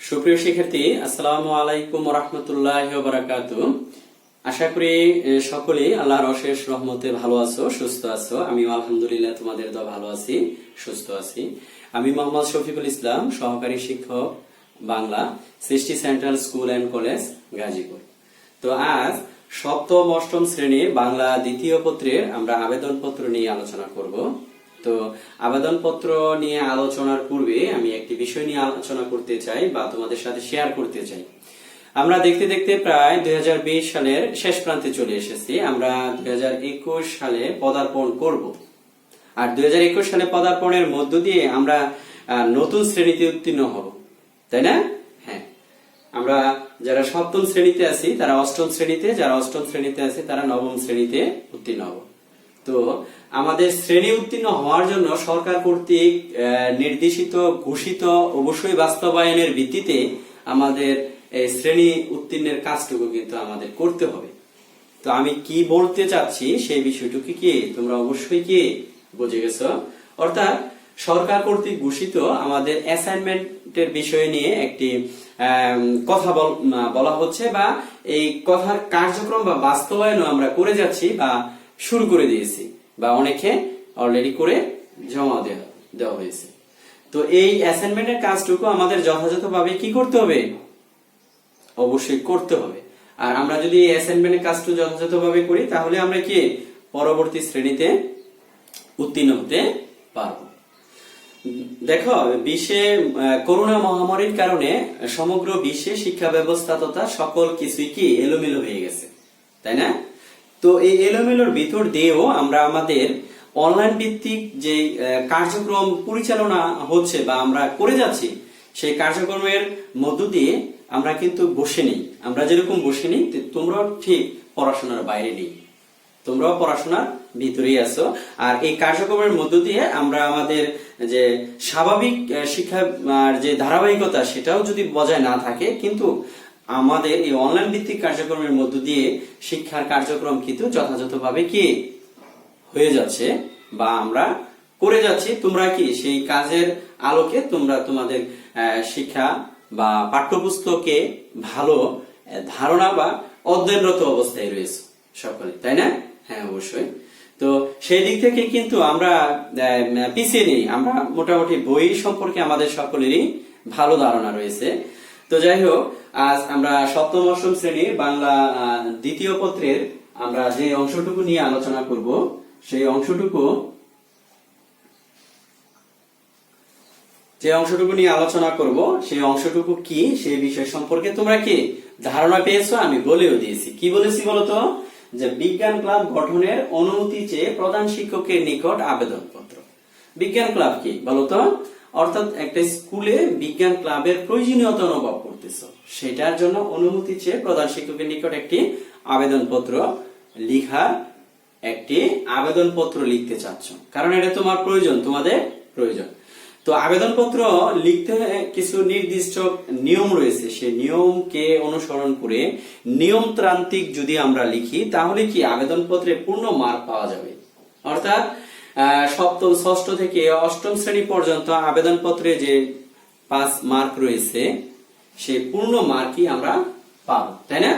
সুপ্রিয় শিক্ষার্থী, আসসালামু আলাইকুম ওয়া রাহমাতুল্লাহি ওয়া বারাকাতুহু। আশা করি সকলেই আল্লাহর অশেষ রহমতে ভালো আছো, সুস্থ আছো। আমিও আলহামদুলিল্লাহ তোমাদের দোয়া ভালো আছি, সুস্থ আছি। আমি মোহাম্মদ শফিকুল ইসলাম, সহকারী শিক্ষক, Bangla, Srishti central school and college, Gazipur. তো আজ সপ্তম অষ্টম শ্রেণীর বাংলা দ্বিতীয় পত্রের আমরা আবেদনপত্র নিয়ে আলোচনা করব। তো আবেদনপত্র নিয়ে আলোচনার পূর্বে আমি একটি বিষয় নিয়ে আলোচনা করতে চাই বা তোমাদের সাথে শেয়ার করতে চাই। আমরা দেখতে দেখতে প্রায় 2020 সালের শেষ প্রান্তে চলে এসেছি। আমরা 2021 সালে পদার্পণ করব, আর 2021 সালে পদার্পণের মধ্য দিয়ে আমরা নতুন শ্রেণীতে উত্তীর্ণ হব, তাই না? হ্যাঁ, আমরা যারা সপ্তম শ্রেণীতে আছি তারা অষ্টম শ্রেণীতে, যারা অষ্টম শ্রেণীতে আছে তারা নবম শ্রেণীতে উত্তীর্ণ হব। তো আমাদের শ্রেণী উত্তীর্ণ হওয়ার জন্য সরকার কর্তৃক নির্দেশিত ঘোষিত অবশ্যই বাস্তবায়নের ভিত্তিতে আমাদের এই শ্রেণী উত্তীর্ণের কাজটুকু কিন্তু আমাদের করতে হবে। তো আমি কি বলতে চাচ্ছি সেই বিষয়টুকু কি তোমরা অবশ্যই কি বুঝে গেছো। অর্থাৎ সরকার কর্তৃক ঘোষিত আমাদের অ্যাসাইনমেন্টের বিষয় নিয়ে একটি কথা বলা হচ্ছে, বা এই কথার কার্যক্রম বা বাস্তবায়নও আমরা করে যাচ্ছি বা শুরু করে দিয়েছি, বা অনেকে অলরেডি করে জমা দেওয়া হয়েছে। তো এই অ্যাসাইনমেন্টের কাজটুকু আমাদের যথাযথভাবে কি করতে হবে? অবশ্যই করতে হবে। আর আমরা যদি এই অ্যাসাইনমেন্টের কাজটুকু যথাযথভাবে করি তাহলে আমরা কি পরবর্তী শ্রেণীতে উত্তীর্ণ হতে পারবো। দেখো, বিশ্বে করোনা মহামারীর কারণে সমগ্র বিশ্বে শিক্ষা ব্যবস্থা তথা সকল কিছুই কি এলোমেলো হয়ে গেছে, তাই না? তো এই এলোমেলোর ভিতর দিয়েও আমরা আমাদের অনলাইন ভিত্তিক যে কার্যক্রম পরিচালনা হচ্ছে বা আমরা করে যাচ্ছি, সেই কার্যক্রমের মধ্য দিয়ে আমরা কিন্তু বসে নেই। আমরা যেরকম বসে নেই, তোমরাও ঠিক পড়াশোনার বাইরে নেই, তোমরাও পড়াশোনার ভিতরেই আছো। আর এই কার্যক্রমের মধ্য দিয়ে আমরা আমাদের যে স্বাভাবিক শিক্ষার যে ধারাবাহিকতা সেটাও যদি বজায় না থাকে, কিন্তু আমাদের এই অনলাইন ভিত্তিক কার্যক্রমের মধ্য দিয়ে শিক্ষার কার্যক্রম কিন্তু যথাযথভাবে কি হয়ে যাচ্ছে বা আমরা করে যাচ্ছি। তোমরা কি সেই কাজের আলোকে তোমরা তোমাদের শিক্ষা বা পাঠ্যপুস্তকে ভালো ধারণা বা অধ্যয়নরত অবস্থায় রয়েছে সকলে, তাই না? হ্যাঁ, অবশ্যই। তো সেই দিক থেকে কিন্তু আমরা পিছিয়ে নেই। আমরা মোটামুটি বই সম্পর্কে আমাদের সকলেরই ভালো ধারণা রয়েছে। তো যাই হোক, আজ আমরা সপ্তম অষ্টম শ্রেণীর বাংলা দ্বিতীয় পত্রের আমরা যে অংশটুকু নিয়ে আলোচনা করব, সেই অংশটুকু নিয়ে আলোচনা করব, সেই অংশটুকু কি সেই বিষয় সম্পর্কে তোমরা কি ধারণা পেয়েছো? আমি বলেও দিয়েছি। কি বলেছি বলতো? যে বিজ্ঞান ক্লাব গঠনের অনুমতি চেয়ে প্রধান শিক্ষকের নিকট আবেদনপত্র। বিজ্ঞান ক্লাব কি বলতো? অর্থাৎ একটা স্কুলে বিজ্ঞান ক্লাবের প্রয়োজনীয়তা অনুভব করতেছ, সেটার জন্য অনুমতি চেয়ে প্রধান শিক্ষকের নিকট একটি আবেদনপত্র লিখতে চাচ্ছ, কারণ এটা তোমার প্রয়োজন, তোমাদের প্রয়োজন। তো আবেদনপত্র লিখতে কিছু নির্দিষ্ট নিয়ম রয়েছে, সেই নিয়মকে অনুসরণ করে নিয়মতান্ত্রিক যদি আমরা লিখি তাহলে কি আবেদনপত্রে পূর্ণ মার্ক পাওয়া যাবে। অর্থাৎ সপ্তম ষষ্ঠ থেকে অষ্টম শ্রেণী পর্যন্ত আবেদনপত্রে যে 5 মার্ক রয়েছে সেই পূর্ণ মার্কই আমরা পাবো, তাই না?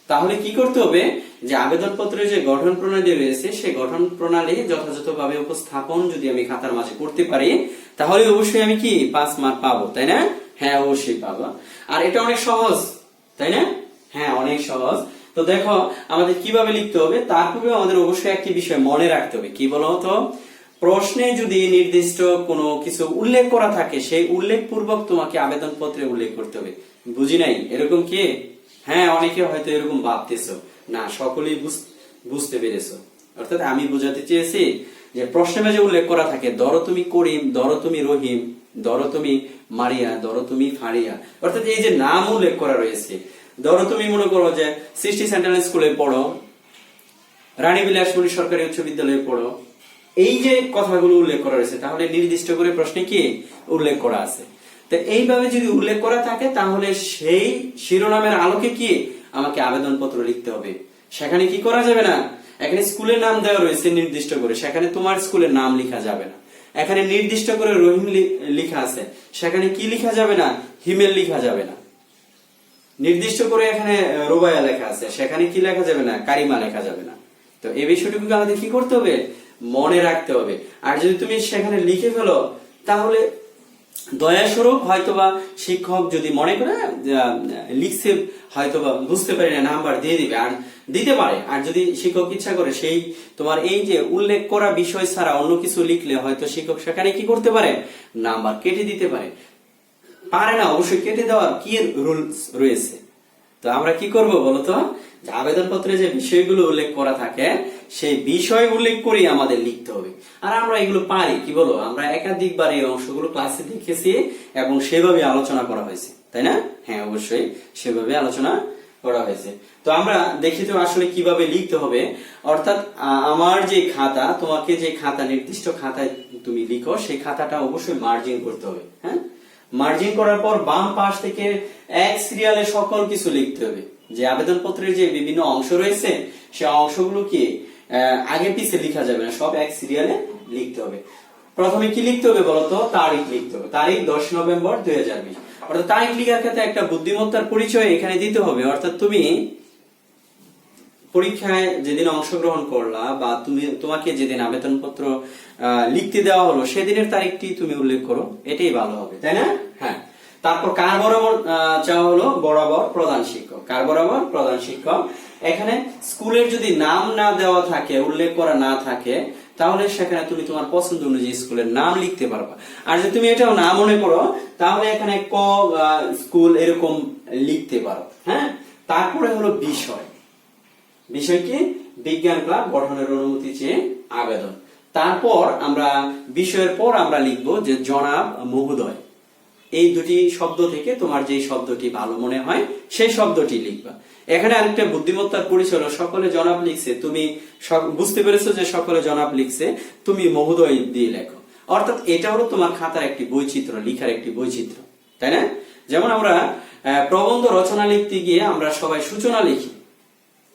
তাহলে কি করতে হবে? যে আবেদনপত্রের যে গঠন প্রণালী রয়েছে সেই গঠন প্রণালী যথাযথভাবে উপস্থাপন যদি আমি খাতার মাঝে করতে পারি তাহলে অবশ্যই আমি কি 5 মার্ক পাবো, তাই না? হ্যাঁ, অবশ্যই পাবো। আর এটা অনেক সহজ, তাই না? হ্যাঁ, অনেক সহজ। তো দেখো, আমাদের কিভাবে লিখতে হবে তার পূর্বে আমাদের অবশ্যই একটি বিষয় মনে রাখতে হবে। কি বলতো? প্রশ্নে যদি নির্দিষ্ট কোনো কিছু উল্লেখ করা থাকে সেই উল্লেখ পূর্বক তোমাকে আবেদনপত্রে উল্লেখ করতে হবে। বুঝি নাই এরকম কি? হ্যাঁ, অনেকে হয়তো এরকম ভাবতেছো, না সকলেই বুঝতে পেরেছো। অর্থাৎ আমি বোঝাতে চেয়েছি যে প্রশ্নে যে উল্লেখ করা থাকে, ধরো তুমি করিম, ধরো তুমি রহিম, ধরো তুমি মারিয়া, ধরো তুমি ফারিয়া, অর্থাৎ এই যে নাম উল্লেখ করা রয়েছে, ধরো তুমি মনে করো যে সৃষ্টি সেন্ট্রাল স্কুলে পড়ো, রানী বিলাসপুরী সরকারি উচ্চ বিদ্যালয়ে পড়ো, এই যে কথাগুলো উল্লেখ করা রয়েছে তাহলে নির্দিষ্ট করে প্রশ্নে কি উল্লেখ করা আছে। তো এইভাবে যদি উল্লেখ করা থাকে তাহলে সেই শিরোনামের আলোকে কি আমাকে আবেদনপত্র লিখতে হবে। সেখানে কি করা যাবে না, এখানে স্কুলের নাম দেওয়া রয়েছে নির্দিষ্ট করে, সেখানে তোমার স্কুলের নাম লেখা যাবে না। এখানে নির্দিষ্ট করে রহিম লেখা আছে, সেখানে কি লেখা যাবে না, হিমেল লেখা যাবে না। নির্দিষ্ট করে এখানে রুবাইয়া লেখা আছে, সেখানে কি লেখা যাবে না, কারিমা লেখা যাবে না। তো এই বিষয়টুকু আমাদের কি করতে হবে, মনে রাখতে হবে। আর যদি তুমি সেখানে লিখে ফেলো তাহলে দয়াস্বরূপ হয়তোবা শিক্ষক যদি মনে করে লিখছে হয়তোবা বুঝতে পারি না, নাম্বার দিয়ে দিবে, আর দিতে পারে। আর যদি শিক্ষক ইচ্ছা করে সেই তোমার এই যে উল্লেখ করা বিষয় ছাড়া অন্য কিছু লিখলে হয়তো শিক্ষক সেখানে কি করতে পারে, নাম্বার কেটে দিতে পারে। পারে না, অবশ্যই কেটে দেওয়ার কি রুলস রয়েছে। তো আমরা কি করব বলতো, যে আবেদনপত্রে যে বিষয়গুলো উল্লেখ করা থাকে সেই বিষয় উল্লেখ করেই আমাদের লিখতে হবে। আর আমরা এগুলো পারি, কি বলো, আমরা একাধিকবার এই অংশগুলো ক্লাসে দেখেছি এবং সেভাবে আলোচনা করা হয়েছে, তাই না? হ্যাঁ, অবশ্যই সেভাবে আলোচনা করা হয়েছে। তো আমরা দেখি তো আসলে কিভাবে লিখতে হবে। অর্থাৎ আমার যে খাতা, তোমাকে যে খাতা, নির্দিষ্ট খাতায় তুমি লিখো, সেই খাতাটা অবশ্যই মার্জিন করতে হবে। হ্যাঁ, মার্জিন করার পর বাম পাশ থেকে এক সিরিয়ালে সকল কিছু লিখতে হবে। যে আবেদনপত্রের যে বিভিন্ন অংশ রয়েছে সে অংশগুলো কি আগে পিছে লেখা যাবে না, সব এক সিরিয়ালে লিখতে হবে। প্রথমে কি লিখতে হবে বলতো, তারিখ লিখতে হবে। তারিখ 10 নভেম্বর 2020। অর্থাৎ তারিখ লেখার ক্ষেত্রে একটা বুদ্ধিমত্তার পরিচয় এখানে দিতে হবে। অর্থাৎ তুমি পরীক্ষায় যেদিন অংশগ্রহণ করলা বা তোমাকে যেদিন আবেদনপত্র লিখতে দেওয়া হলো সেদিনের তারিখটি তুমি উল্লেখ করো, এটাই ভালো হবে, তাই না? হ্যাঁ। তারপর কার বরাবর চাওয়া হলো, বরাবর প্রধান শিক্ষক। কার বরাবর, প্রধান শিক্ষক। এখানে স্কুলের যদি নাম না দেওয়া থাকে, উল্লেখ করা না থাকে, তাহলে সেখানে তুমি তোমার পছন্দ অনুযায়ী স্কুলের নাম লিখতে পারবা। আর যদি তুমি এটাও না মনে করো তাহলে এখানে ক স্কুল এরকম লিখতে পারো। হ্যাঁ। তারপরে হলো বিষয়। বিষয় কি, বিজ্ঞান ক্লাব গঠনের অনুমতি চেয়ে আবেদন। তারপর আমরা বিষয়ের পর আমরা লিখবো যে জনাব, মহোদয়। এই দুটি শব্দ থেকে তোমার যে শব্দটি ভালো মনে হয় সেই শব্দটি লিখবা। এখানে আরেকটা বুদ্ধিমত্তার পরিচয় হলো, সকলে জনাব লিখছে, তুমি বুঝতে পেরেছো যে সকলে জনাব লিখছে, তুমি মহোদয় দিয়ে লেখো। অর্থাৎ এটা হলো তোমার খাতার একটি বৈচিত্র্য, লিখার একটি বৈচিত্র্য, তাই না? যেমন আমরা প্রবন্ধ রচনা লিখতে গিয়ে আমরা সবাই সূচনা লিখি,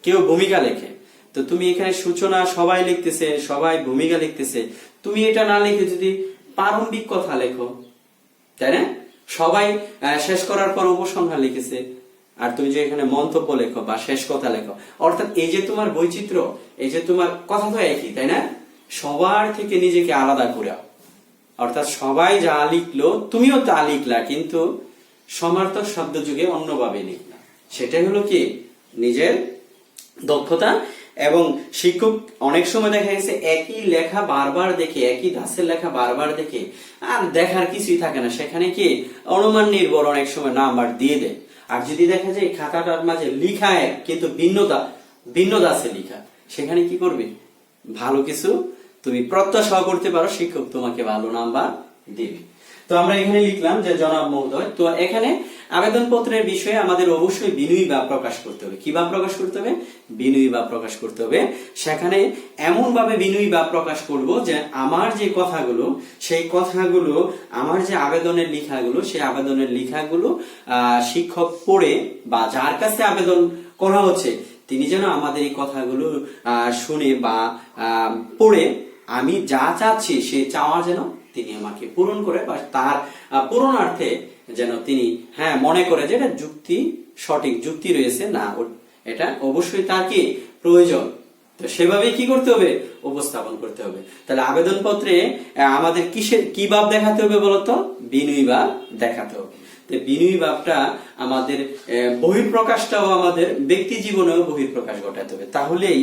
কেউ ভূমিকা লেখে। তো তুমি এখানে সূচনা সবাই লিখতেছে, সবাই ভূমিকা লিখতেছে, তুমি এটা না লিখে যদি প্রারম্ভিক কথা লেখো, তাই না? সবাই শেষ করার পর উপসংহার লিখেছে, আর তুমি যে এখানে মন্তব্য লেখো বা শেষ কথা লেখো। অর্থাৎ এই যে তোমার বৈচিত্র্য, এই যে তোমার কথা তো একই, তাই না? সবার থেকে নিজেকে আলাদা করে, অর্থাৎ সবাই যা লিখলো তুমিও তা লিখলা, কিন্তু সমার্থক শব্দ যুগে অন্যভাবে লিখলা। সেটাই হলো কি নিজের দক্ষতা। এবং শিক্ষক অনেক সময় দেখা গেছে একই লেখা বারবার দেখে, একই ধাঁচের লেখা বারবার দেখে আর দেখার কিছুই থাকে না, সেখানে কি অনুমান নির্ভর অনেক সময় নাম্বার দিয়ে দেয়। আর যদি দেখা যায় খাতাটার মাঝে লিখা এক কিন্তু ভিন্ন ধাঁচে লিখা, সেখানে কি করবে, ভালো কিছু তুমি প্রত্যাশা করতে পারো, শিক্ষক তোমাকে ভালো নাম্বার দিবে। তো আমরা এখানে লিখলাম যে জনাব, মহোদয়। তো এখানে আবেদনপত্রের বিষয়ে আমাদের অবশ্যই বিনয়ী ভাব প্রকাশ করতে হবে। কি ভাব প্রকাশ করতে হবে, বিনয়ী ভাব প্রকাশ করতে হবে। সেখানে এমন ভাবে বিনয়ী ভাব প্রকাশ করব যে আমার যে কথাগুলো, সেই কথাগুলো, আমার যে আবেদনের লেখাগুলো, সেই আবেদনের লেখাগুলো শিক্ষক পড়ে বা যার কাছে আবেদন করা হচ্ছে তিনি যেন আমাদের এই কথাগুলো শুনে বা পড়ে আমি যা চাচ্ছি সে চাওয়া যেন তিনি আমাকে পূরণ করে, বা তার পূরণার্থে যেন তিনি মনে করে যে এটা যুক্তি, সঠিক যুক্তি রয়েছে, না এটা অবশ্যই তার কি প্রয়োজন। তো সেভাবে কি করতে হবে, উপস্থাপন করতে হবে। তাহলে আবেদনপত্রে আমাদের কি ভাব দেখাতে হবে বলতো, বিনয়ী ভাব দেখাতে হবে। তো বিনয়ী ভাবটা আমাদের বহিঃপ্রকাশটাও আমাদের ব্যক্তি জীবনেও বহিঃপ্রকাশ ঘটাতে হবে, তাহলেই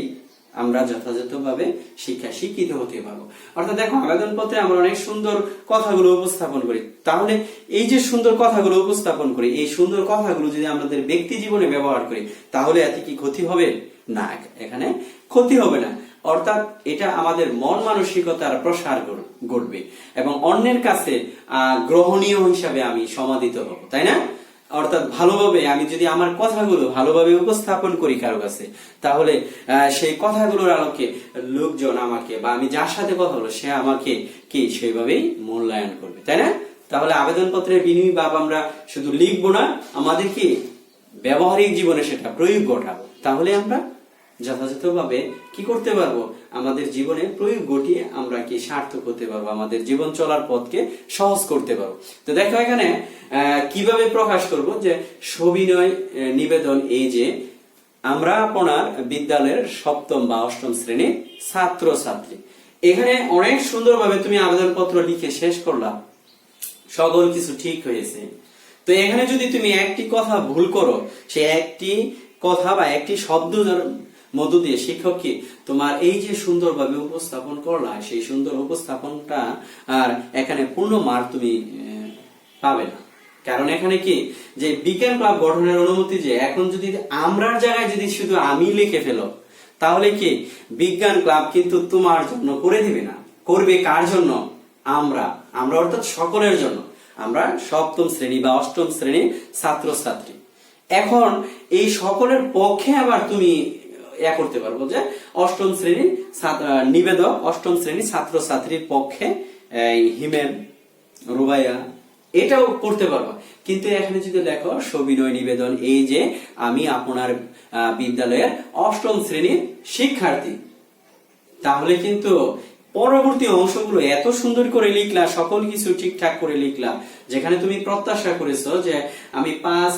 আমরা যথাযথভাবে শিক্ষিত হতে পারবো। অর্থাৎ দেখো, আবেদনপত্রে আমরা অনেক সুন্দর কথাগুলো উপস্থাপন করি, তাহলে এই যে সুন্দর কথাগুলো উপস্থাপন করি, এই সুন্দর কথাগুলো যদি আমাদের ব্যক্তি জীবনে ব্যবহার করি তাহলে এতে কি ক্ষতি হবে? না, এখানে ক্ষতি হবে না। অর্থাৎ এটা আমাদের মন মানসিকতার প্রসার ঘটবে এবং অন্যের কাছে গ্রহণীয় হিসাবে আমি সমাদিত হব, তাই না? অর্থাৎ ভালোভাবে আমি যদি আমার কথাগুলো ভালোভাবে উপস্থাপন করি কারো কাছে, তাহলে সেই কথাগুলোর আলোকে লোকজন আমাকে বা আমি যার সাথে কথা বলবো সে আমাকে কি সেইভাবেই মূল্যায়ন করবে, তাই না? তাহলে আবেদনপত্রের বিনয়ী ভাব আমরা শুধু লিখবো না, আমাদের কি ব্যবহারিক জীবনে সেটা প্রয়োগ ঘটাবো, তাহলে আমরা যথাযথভাবে কি করতে পারবো, আমাদের জীবনে প্রয়োগ ঘটিয়ে আমরা কি সার্থক হতে পারবো, আমাদের জীবন চলার পথকে সহজ করতে পারবো। তো দেখো এখানে কিভাবে প্রকাশ করব যে সবিনয় নিবেদন, এই যে আমরা আপনার বিদ্যালয়ের সপ্তম বা অষ্টম শ্রেণীর ছাত্র ছাত্রী। এখানে অনেক সুন্দরভাবে তুমি আবেদনপত্র লিখে শেষ করলা, সকল কিছু ঠিক হয়েছে। তো এখানে যদি তুমি একটি কথা ভুল করো, সে একটি কথা বা একটি শব্দ মধ্য দিয়ে শিক্ষক কি তোমার এই যে সুন্দরভাবে উপস্থাপন করলা, সেই সুন্দর উপস্থাপনটা আর এখানে পূর্ণ মার্ক তুমি পাবে না। কারণ এখানে কি যে বিজ্ঞান ক্লাব গঠনের অনুমতি, যে এখন যদি আমরার জায়গায় যদি শুধু আমি লিখে ফেলো, তাহলে কি বিজ্ঞান ক্লাব কিন্তু তোমার জন্য করে দিবে না, করবে কার জন্য, আমরা অর্থাৎ সকলের জন্য, আমরা সপ্তম শ্রেণী বা অষ্টম শ্রেণীর ছাত্রছাত্রী। এখন এই সকলের পক্ষে আবার তুমি করতে পারবো যে অষ্টম শ্রেণীর নিবেদক, অষ্টম শ্রেণীর ছাত্রছাত্রীর পক্ষে হিমেন, রুবাইয়া, এটাও করতে পারবো। কিন্তু এখানে যদি দেখো সবিনয় নিবেদন, এই যে আমি আপনার বিদ্যালয়ের অষ্টম শ্রেণীর শিক্ষার্থী, তাহলে কিন্তু পরবর্তী অংশগুলো এত সুন্দর করে লিখলা, সকল কিছু ঠিকঠাক করে লিখলা, যেখানে তুমি প্রত্যাশা করেছো যে আমি 5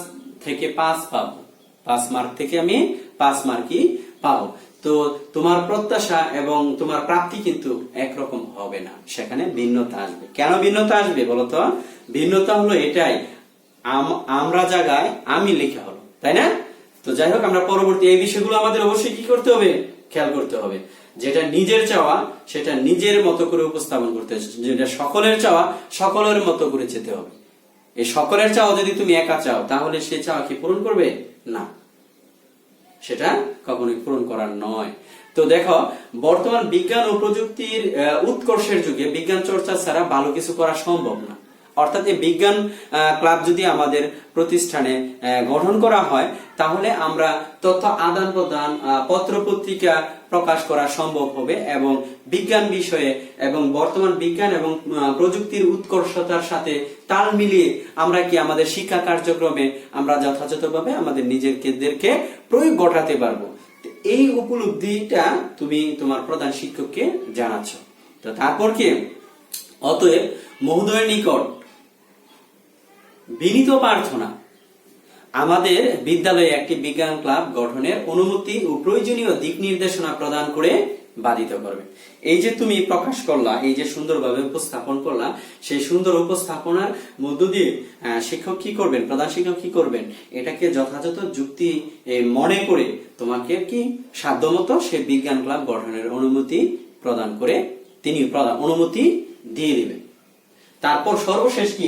থেকে 5 পাবো, 5 মার্ক থেকে আমি 5 মার্কই পাবো। তো তোমার প্রত্যাশা এবং তোমার প্রাপ্তি কিন্তু একরকম হবে না, সেখানে ভিন্নতা আসবে। কেন ভিন্নতা আসবে বলতো? ভিন্নতা হলো এটাই, আমরা জায়গায় আমি লেখা হলো, তাই না? তো যাই হোক, আমরা পরবর্তী এই বিষয়গুলো আমাদের অবশ্যই কি করতে হবে, খেয়াল করতে হবে। যেটা নিজের চাওয়া সেটা নিজের মতো করে উপস্থাপন করতে হবে, যেটা সকলের চাওয়া সকলের মতো করে যেতে হবে। এই সকলের চাওয়া যদি তুমি একা চাও, তাহলে সে চাওয়া কি পূরণ করবে না, সেটা কখনোই পূরণ করার নয়। তো দেখো, বর্তমান বিজ্ঞান ও প্রযুক্তির উৎকর্ষের যুগে বিজ্ঞান চর্চা ছাড়া ভালো কিছু করা সম্ভব না। অর্থাৎ এই বিজ্ঞান ক্লাব যদি আমাদের প্রতিষ্ঠানে গঠন করা হয়, তাহলে আমরা তথ্য আদান প্রদান, পত্র পত্রিকা প্রকাশ করা সম্ভব হবে, এবং বিজ্ঞান বিষয়ে এবং বর্তমান বিজ্ঞান এবং প্রযুক্তির উৎকর্ষতার সাথে তাল মিলিয়ে আমরা কি আমাদের শিক্ষা কার্যক্রমে আমরা যথাযথভাবে আমাদের নিজেদেরকে প্রয়োগ ঘটাতে পারবো। এই উপলব্ধিটা তুমি তোমার প্রধান শিক্ষককে জানাচ্ছ। তো তারপর কি, অতএব মহোদয়ের নিকট বিনীত প্রার্থনা, আমাদের বিদ্যালয়ে একটি বিজ্ঞান ক্লাব গঠনের অনুমতি ও প্রয়োজনীয় দিক নির্দেশনা প্রদান করে বাধিত করবে। এই যে তুমি প্রকাশ করলা, এই যে সুন্দরভাবে উপস্থাপন করলা, সেই সুন্দর উপস্থাপনার মধ্য দিয়ে শিক্ষক কি করবেন, প্রধান শিক্ষক কি করবেন, এটাকে যথাযথ যুক্তি মনে করে তোমাকে কি সাধ্যমতো সে বিজ্ঞান ক্লাব গঠনের অনুমতি প্রদান করে তিনি অনুমতি দিয়ে দিবেন। তারপর সর্বশেষ কি,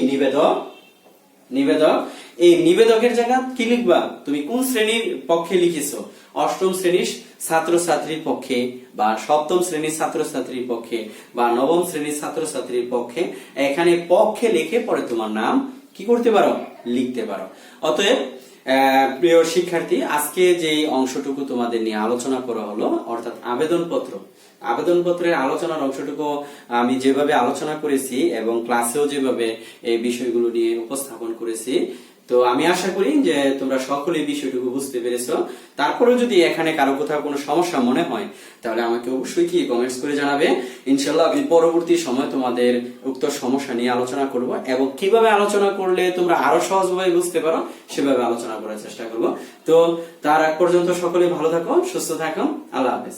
নিবেদক। এই নিবেদকের জায়গা কি লিখবা, তুমি কোন শ্রেণীর পক্ষে লিখেছো, অষ্টম শ্রেণীর ছাত্রছাত্রীর পক্ষে বা সপ্তম শ্রেণীর ছাত্রছাত্রীর পক্ষে বা নবম শ্রেণীর ছাত্রছাত্রীর পক্ষে, এখানে পক্ষে লিখে পরে তোমার নাম কি করতে পারো, লিখতে পারো। অতএব প্রিয় শিক্ষার্থী, আজকে যে অংশটুকু তোমাদের নিয়ে আলোচনা করা হলো, অর্থাৎ আবেদনপত্রের আলোচনার অংশটুকু আমি যেভাবে আলোচনা করেছি এবং ক্লাসেও যেভাবে এই বিষয়গুলো নিয়ে উপস্থাপন করেছি, তো আমি আশা করি যে তোমরা সকলে বিষয়টুকু বুঝতে পেরেছো। তারপরেও যদি এখানে কারো কোথাও কোনো সমস্যা মনে হয়, তাহলে আমাকে অবশ্যই কি কমেন্টস করে জানাবে। ইনশাআল্লাহ আমি পরবর্তী সময় তোমাদের উক্ত সমস্যা নিয়ে আলোচনা করব, এবং কিভাবে আলোচনা করলে তোমরা আরো সহজভাবে বুঝতে পারো সেভাবে আলোচনা করার চেষ্টা করব। তো তার আগ পর্যন্ত সকলে ভালো থাকো, সুস্থ থাকো, আল্লাহ হাফেজ।